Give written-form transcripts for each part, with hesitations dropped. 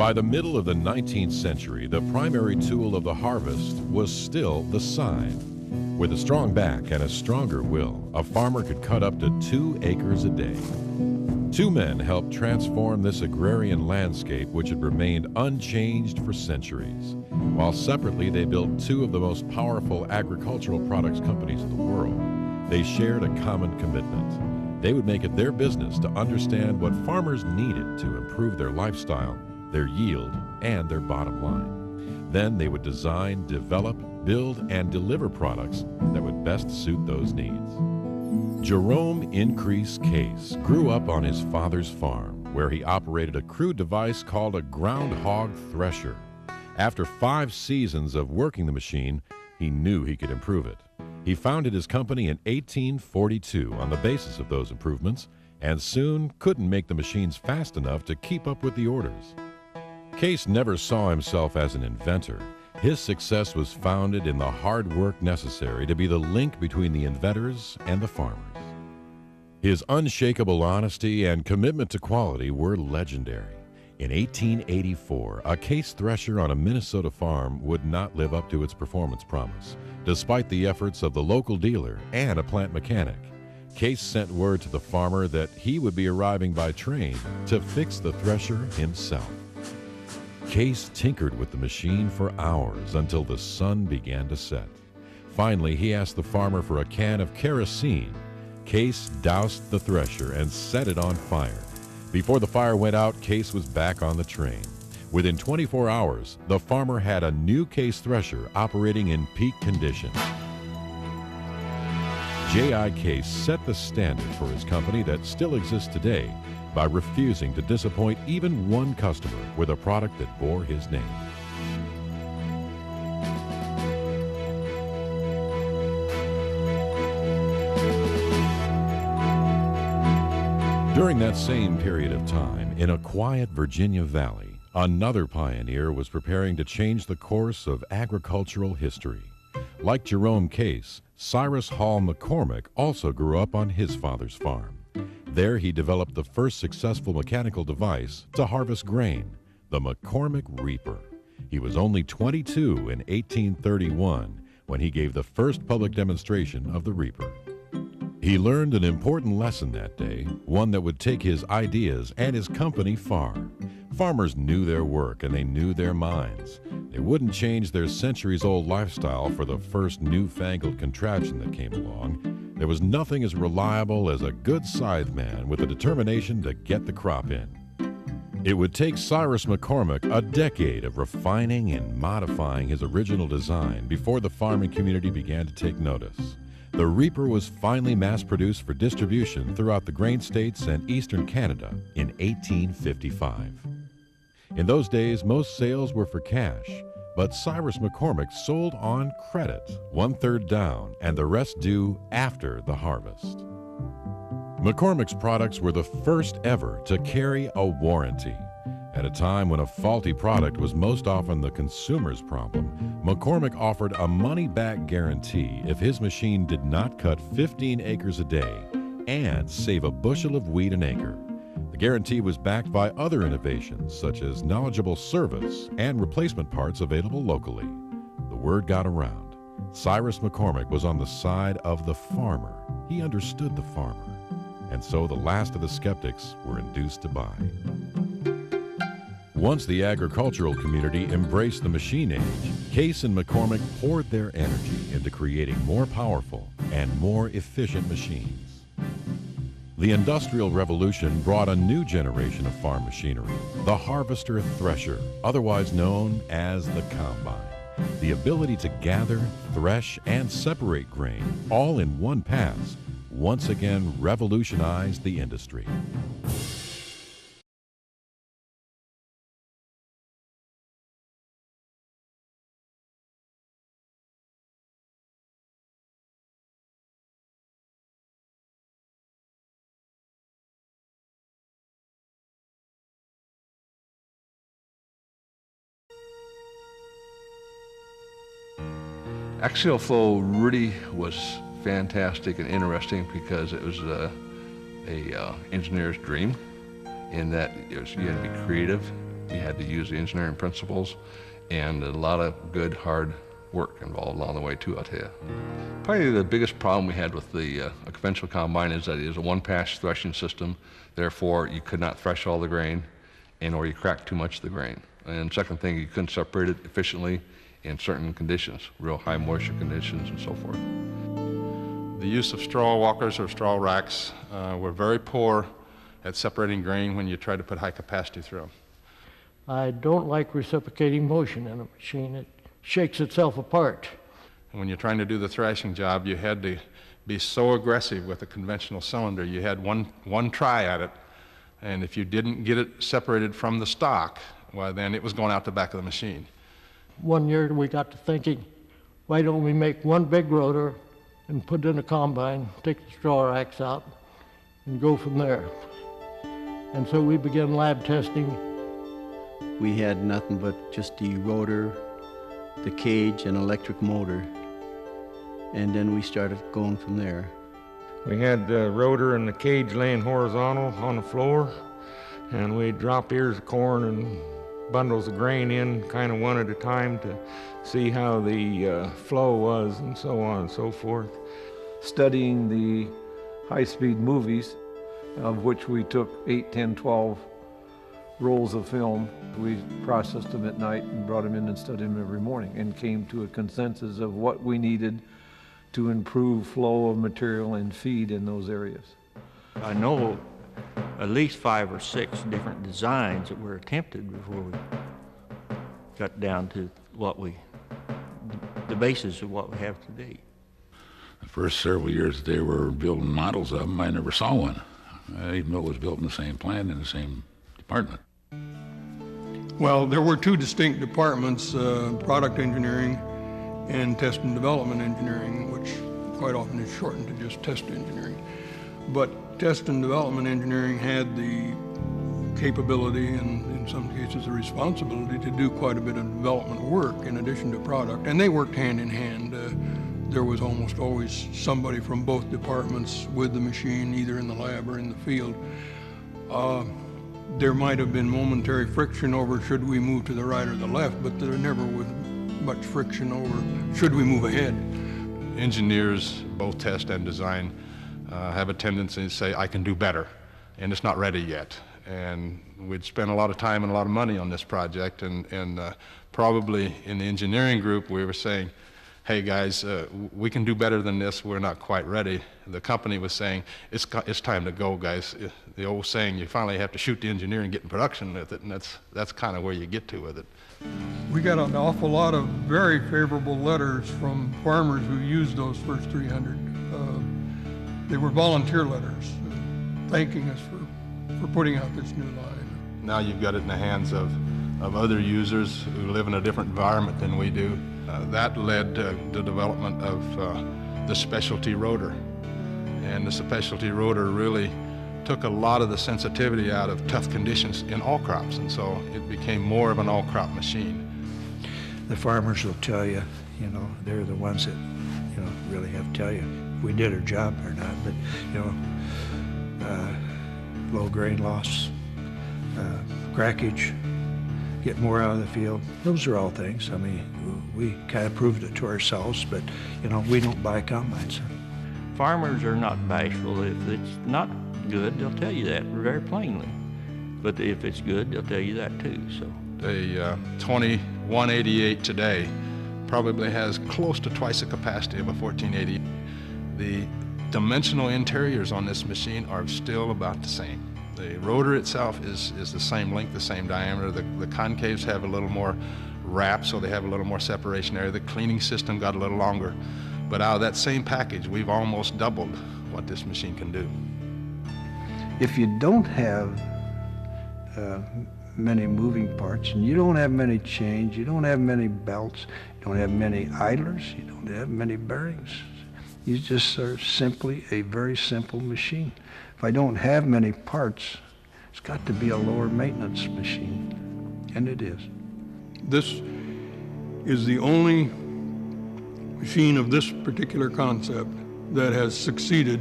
By the middle of the 19th century, the primary tool of the harvest was still the scythe. With a strong back and a stronger will, a farmer could cut up to 2 acres a day. 2 men helped transform this agrarian landscape which had remained unchanged for centuries. While separately they built 2 of the most powerful agricultural products companies in the world, they shared a common commitment. They would make it their business to understand what farmers needed to improve their lifestyle, their yield, and their bottom line. Then they would design, develop, build, and deliver products that would best suit those needs. Jerome Increase Case grew up on his father's farm, where he operated a crude device called a groundhog thresher. After 5 seasons of working the machine, he knew he could improve it. He founded his company in 1842 on the basis of those improvements, and soon couldn't make the machines fast enough to keep up with the orders. Case never saw himself as an inventor. His success was founded in the hard work necessary to be the link between the inventors and the farmers. His unshakable honesty and commitment to quality were legendary. In 1884, a Case thresher on a Minnesota farm would not live up to its performance promise, despite the efforts of the local dealer and a plant mechanic. Case sent word to the farmer that he would be arriving by train to fix the thresher himself. Case tinkered with the machine for hours until the sun began to set. Finally, he asked the farmer for a can of kerosene. Case doused the thresher and set it on fire. Before the fire went out, Case was back on the train. Within 24 hours, the farmer had a new Case thresher operating in peak condition. J.I. Case set the standard for his company that still exists today by refusing to disappoint even one customer with a product that bore his name. During that same period of time, in a quiet Virginia valley, another pioneer was preparing to change the course of agricultural history. Like Jerome Case, Cyrus Hall McCormick also grew up on his father's farm. There he developed the first successful mechanical device to harvest grain, the McCormick Reaper. He was only 22 in 1831 when he gave the first public demonstration of the Reaper. He learned an important lesson that day, one that would take his ideas and his company far. Farmers knew their work and they knew their minds. They wouldn't change their centuries-old lifestyle for the first newfangled contraption that came along. There was nothing as reliable as a good scythe man with the determination to get the crop in. It would take Cyrus McCormick a decade of refining and modifying his original design before the farming community began to take notice. The Reaper was finally mass-produced for distribution throughout the grain states and eastern Canada in 1855. In those days, most sales were for cash, but Cyrus McCormick sold on credit, 1/3 down, and the rest due after the harvest. McCormick's products were the first ever to carry a warranty. At a time when a faulty product was most often the consumer's problem, McCormick offered a money-back guarantee if his machine did not cut 15 acres a day and save a bushel of wheat an acre. The guarantee was backed by other innovations such as knowledgeable service and replacement parts available locally. The word got around. Cyrus McCormick was on the side of the farmer. He understood the farmer. And so the last of the skeptics were induced to buy. Once the agricultural community embraced the machine age, Case and McCormick poured their energy into creating more powerful and more efficient machines. The Industrial Revolution brought a new generation of farm machinery, the harvester thresher, otherwise known as the combine. The ability to gather, thresh, and separate grain all in one pass once again revolutionized the industry. Axial flow really was fantastic and interesting because it was a engineer's dream in that you had to be creative You had to use the engineering principles, and a lot of good, hard work involved along the way too, I'll tell you. Probably the biggest problem we had with the a conventional combine is that it is a one-pass threshing system. Therefore, you could not thresh all the grain, or you cracked too much of the grain. And second thing, you couldn't separate it efficiently in certain conditions, real high moisture conditions and so forth. The use of straw walkers or straw racks were very poor at separating grain when you try to put high capacity through them. I don't like reciprocating motion in a machine. It shakes itself apart. And when you're trying to do the thrashing job, you had to be so aggressive with a conventional cylinder. You had one try at it, and if you didn't get it separated from the stock, well, then it was going out the back of the machine. One year we got to thinking, why don't we make one big rotor and put it in a combine, take the straw racks out, and go from there. And so we began lab testing. We had nothing but just the rotor, the cage, and electric motor. And then we started going from there. We had the rotor and the cage laying horizontal on the floor, and we'd drop ears of corn and bundles of grain in kind of one at a time to see how the flow was and so on and so forth. Studying the high-speed movies, of which we took 8, 10, 12 rolls of film. We processed them at night and brought them in and studied them every morning and came to a consensus of what we needed to improve flow of material and feed in those areas. I know at least 5 or 6 different designs that were attempted before we got down to the basis of what we have today. The first several years they were building models of them, I never saw one, even though it was built in the same plant in the same department. Well, there were 2 distinct departments, product engineering and test and development engineering, which quite often is shortened to just test engineering. But test and development engineering had the capability and in some cases the responsibility to do quite a bit of development work in addition to product, and they worked hand in hand. There was almost always somebody from both departments with the machine, either in the lab or in the field. There might have been momentary friction over should we move to the right or the left, but there never was much friction over should we move ahead. Engineers, both test and design, have a tendency to say, I can do better, and it's not ready yet. And we'd spent a lot of time and a lot of money on this project, and probably in the engineering group we were saying, hey guys, we can do better than this, we're not quite ready. The company was saying, it's time to go, guys. The old saying, you finally have to shoot the engineer and get in production with it, and that's kind of where you get to with it. We got an awful lot of very favorable letters from farmers who used those first 300. They were volunteer letters thanking us for putting out this new line. Now you've got it in the hands of other users who live in a different environment than we do. That led to the development of the specialty rotor. And the specialty rotor really took a lot of the sensitivity out of tough conditions in all crops, and so it became more of an all-crop machine. The farmers will tell you, they're the ones that, really have to tell you if we did our job or not, but, low grain loss, crackage, get more out of the field. Those are all things. I mean, we kind of proved it to ourselves, but, we don't buy combines. Farmers are not bashful. If it's not good, they'll tell you that very plainly. But if it's good, they'll tell you that too. So the 2188 today probably has close to twice the capacity of a 1480. The dimensional interiors on this machine are still about the same. The rotor itself is the same length, the same diameter. The concaves have a little more wrap, so they have a little more separation area. The cleaning system got a little longer. But out of that same package, we've almost doubled what this machine can do. If you don't have many moving parts, and you don't have many chains, you don't have many belts, you don't have many idlers, you don't have many bearings, you just are simply a very simple machine. If I don't have many parts, it's got to be a lower maintenance machine, and it is. This is the only machine of this particular concept that has succeeded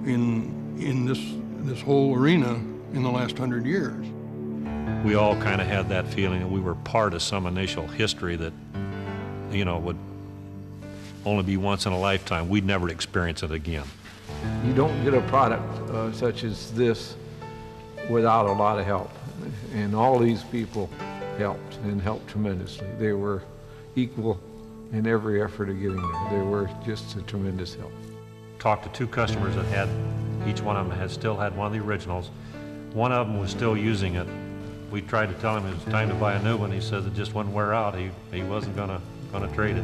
in this whole arena in the last 100 years. we all kind of had that feeling that we were part of some initial history that, you know, would only be once in a lifetime. We'd never experience it again. You don't get a product such as this without a lot of help. And all these people helped, and helped tremendously. They were equal in every effort of getting there. They were just a tremendous help. Talked to two customers that had, each one of them had still had one of the originals. One of them was still using it. We tried to tell him it was time to buy a new one. He says it just wouldn't wear out. He wasn't gonna trade it.